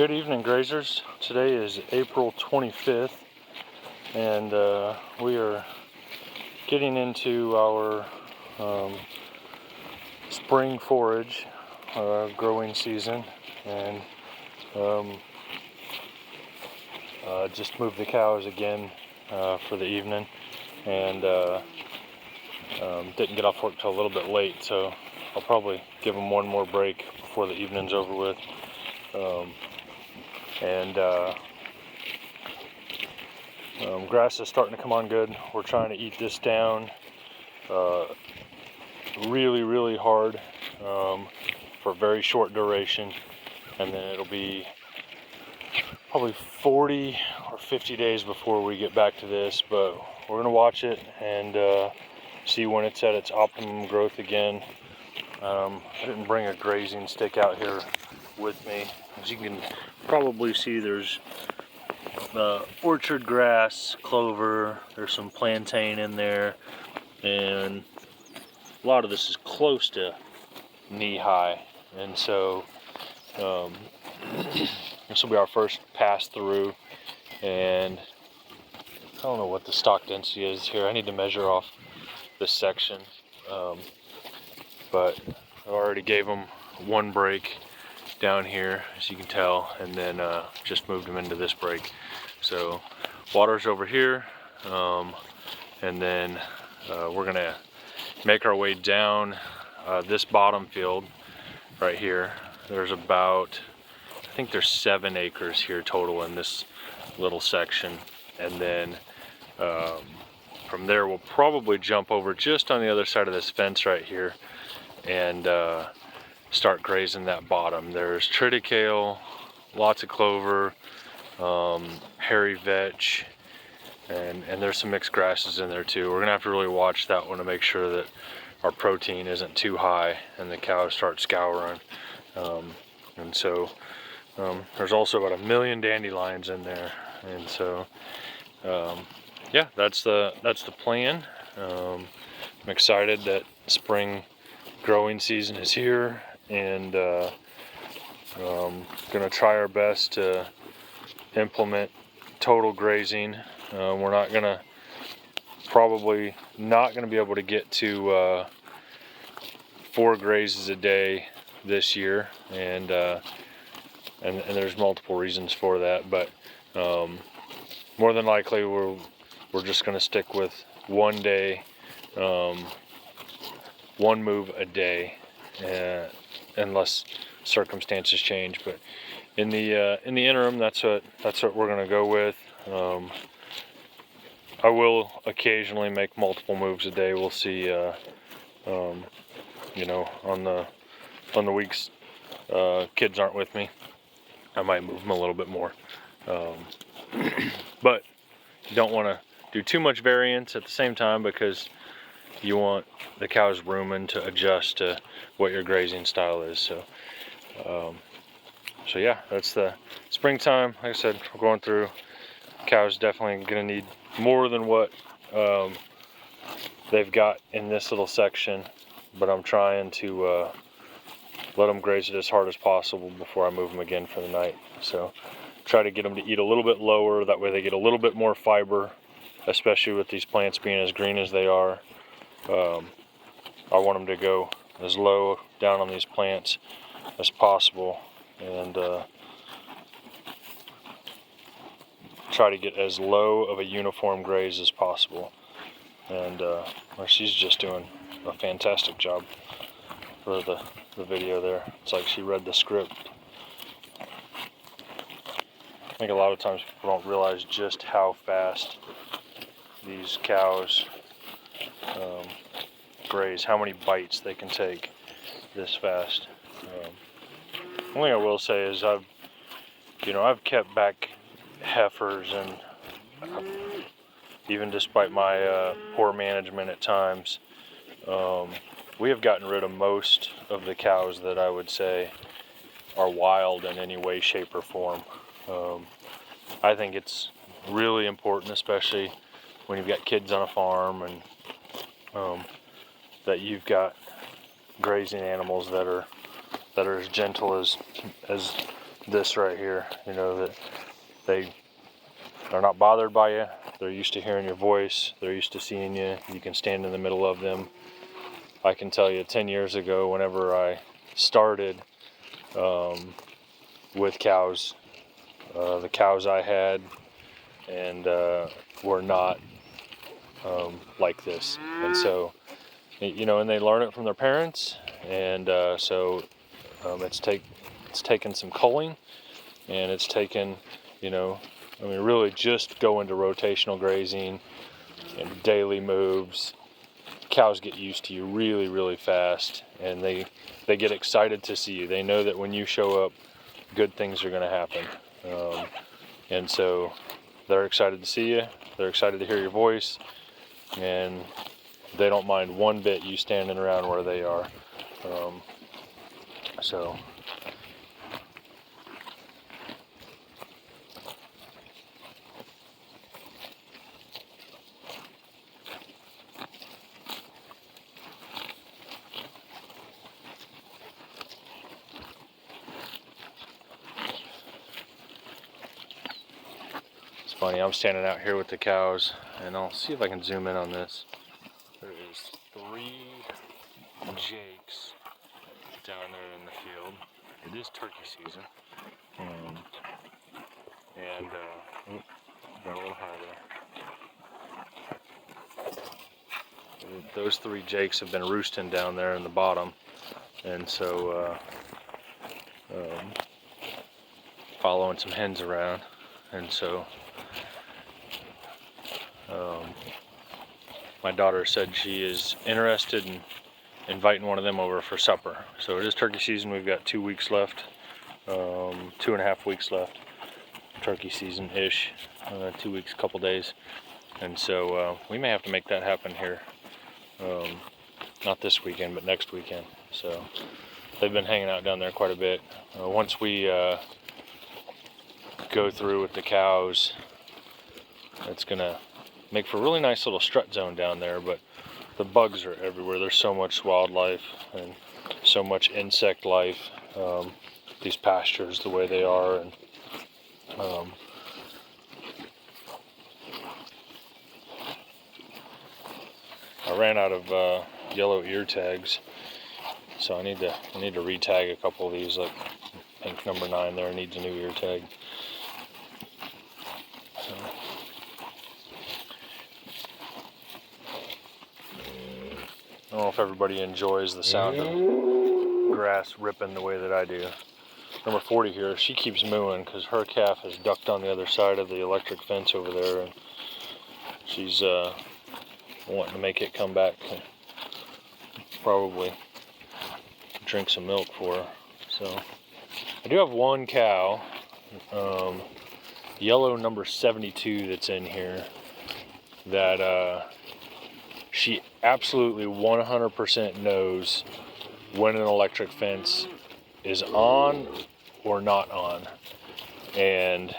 Good evening, grazers. Today is April 25th, and we are getting into our spring forage growing season, and just moved the cows again for the evening, and didn't get off work till a little bit late, so I'll probably give them one more break before the evening's over with. Grass is starting to come on good. We're trying to eat this down really hard for a very short duration, and then it'll be probably 40 or 50 days before we get back to this, but we're going to watch it and see when it's at its optimum growth again. I didn't bring a grazing stick out here with me. As you can probably see, there's orchard grass, clover, there's some plantain in there, and a lot of this is close to knee high, and so this will be our first pass through, and I don't know what the stock density is here. I need to measure off this section, but I already gave them one break down here, as you can tell, and then just moved them into this break. So water's over here, and then we're gonna make our way down this bottom field right here. There's about, I think there's 7 acres here total in this little section, and then from there we'll probably jump over just on the other side of this fence right here and start grazing that bottom. There's triticale, lots of clover, hairy vetch, and there's some mixed grasses in there too. We're gonna have to really watch that one to make sure that our protein isn't too high and the cows start scouring. And so there's also about 1 million dandelions in there, and so yeah, that's the plan. I'm excited that spring growing season is here, and gonna try our best to implement total grazing. We're probably not gonna be able to get to 4 grazes a day this year, and there's multiple reasons for that, but more than likely we're just gonna stick with 1 day, 1 move a day, unless circumstances change. But in the interim, that's what we're gonna go with. I will occasionally make multiple moves a day. We'll see. You know, on the weeks kids aren't with me, I might move them a little bit more. But you don't want to do too much variance at the same time, because you want the cow's rumen to adjust to what your grazing style is. So so yeah, that's the springtime. Like I said, we're going through. Cows definitely gonna need more than what they've got in this little section, but I'm trying to let them graze it as hard as possible before I move them again for the night. So try to get them to eat a little bit lower, that way they get a little bit more fiber, especially with these plants being as green as they are. I want them to go as low down on these plants as possible, and try to get as low of a uniform graze as possible. And she's just doing a fantastic job for the video there. It's like she read the script. I think a lot of times people don't realize just how fast these cows graze, how many bites they can take this fast. One thing I will say is I've kept back heifers, and even despite my poor management at times, we have gotten rid of most of the cows that I would say are wild in any way, shape, or form. I think it's really important, especially when you've got kids on a farm, and that you've got grazing animals that are as gentle as this right here, you know, that they're not bothered by you. They're used to hearing your voice. They're used to seeing you. You can stand in the middle of them. I can tell you 10 years ago, whenever I started with cows, the cows I had and were not like this. And so, you know, and they learn it from their parents. And so it's taken some culling, and it's taken, you know, I mean, really just go into rotational grazing and daily moves. Cows get used to you really, really fast, and they get excited to see you. They know that when you show up, good things are going to happen. And so they're excited to see you. They're excited to hear your voice, and they don't mind one bit you standing around where they are. So it's funny, I'm standing out here with the cows, and I'll see if I can zoom in on this. There is 3 jakes down there in the field. It is turkey season. And got a little high there. Those 3 jakes have been roosting down there in the bottom, and so following some hens around, and so my daughter said she is interested in inviting one of them over for supper. So it is turkey season. We've got 2 weeks left, 2.5 weeks left, turkey season-ish, 2 weeks, couple days. And so we may have to make that happen here, not this weekend, but next weekend. So they've been hanging out down there quite a bit. Once we go through with the cows, it's gonna make for a really nice little strut zone down there, but the bugs are everywhere. There's so much wildlife and so much insect life. These pastures, the way they are, and I ran out of yellow ear tags, so I need to re-tag a couple of these. Like pink number 9 there needs a new ear tag. So, I don't know if everybody enjoys the sound of grass ripping the way that I do. Number 40 here, she keeps mooing because her calf has ducked on the other side of the electric fence over there, and she's wanting to make it come back and probably drink some milk for her. So I do have one cow, yellow number 72, that's in here, that she absolutely 100% knows when an electric fence is on or not on. And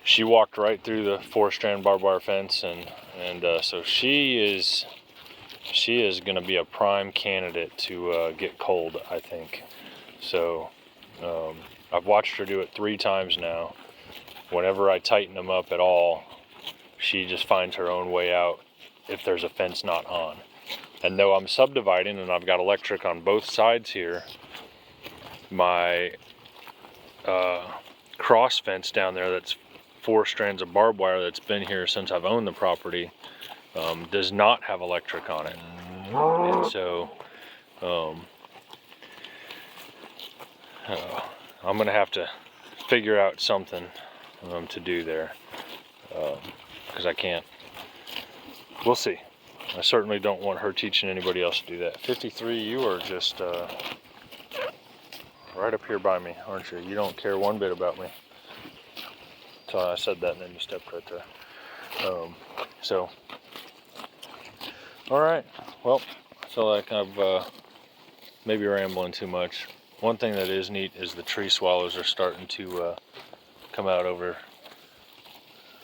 she walked right through the 4-strand barbed wire fence, and so she is going to be a prime candidate to get cold, I think. So I've watched her do it 3 times now. Whenever I tighten them up at all, she just finds her own way out if there's a fence not on. And though I'm subdividing and I've got electric on both sides here, my cross fence down there that's 4 strands of barbed wire that's been here since I've owned the property does not have electric on it. And so I'm gonna have to figure out something to do there, because I can't. We'll see. I certainly don't want her teaching anybody else to do that. 53, you are just right up here by me, aren't you? You don't care one bit about me. So I said that, and then you stepped right there. So, all right. Well, I feel like I've maybe rambling too much. One thing that is neat is the tree swallows are starting to come out over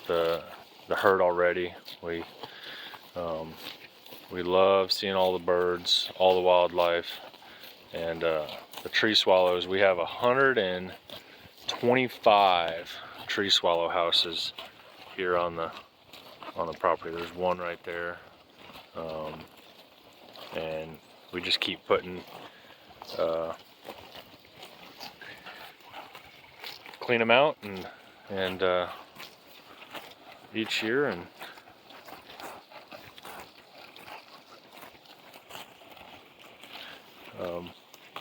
the herd already. We love seeing all the birds, all the wildlife, and the tree swallows. We have 125 tree swallow houses here on the property. There's one right there, and we just keep putting clean them out and each year, and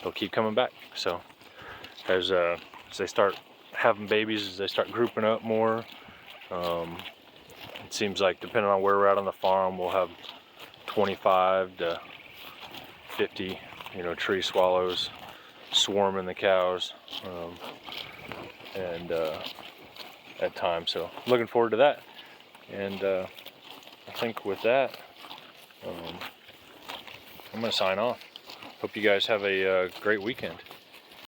they'll keep coming back. So as they start having babies, as they start grouping up more, it seems like depending on where we're at on the farm, we'll have 25 to 50, tree swallows swarming the cows, and at times. So looking forward to that. And I think with that, I'm going to sign off. Hope you guys have a great weekend.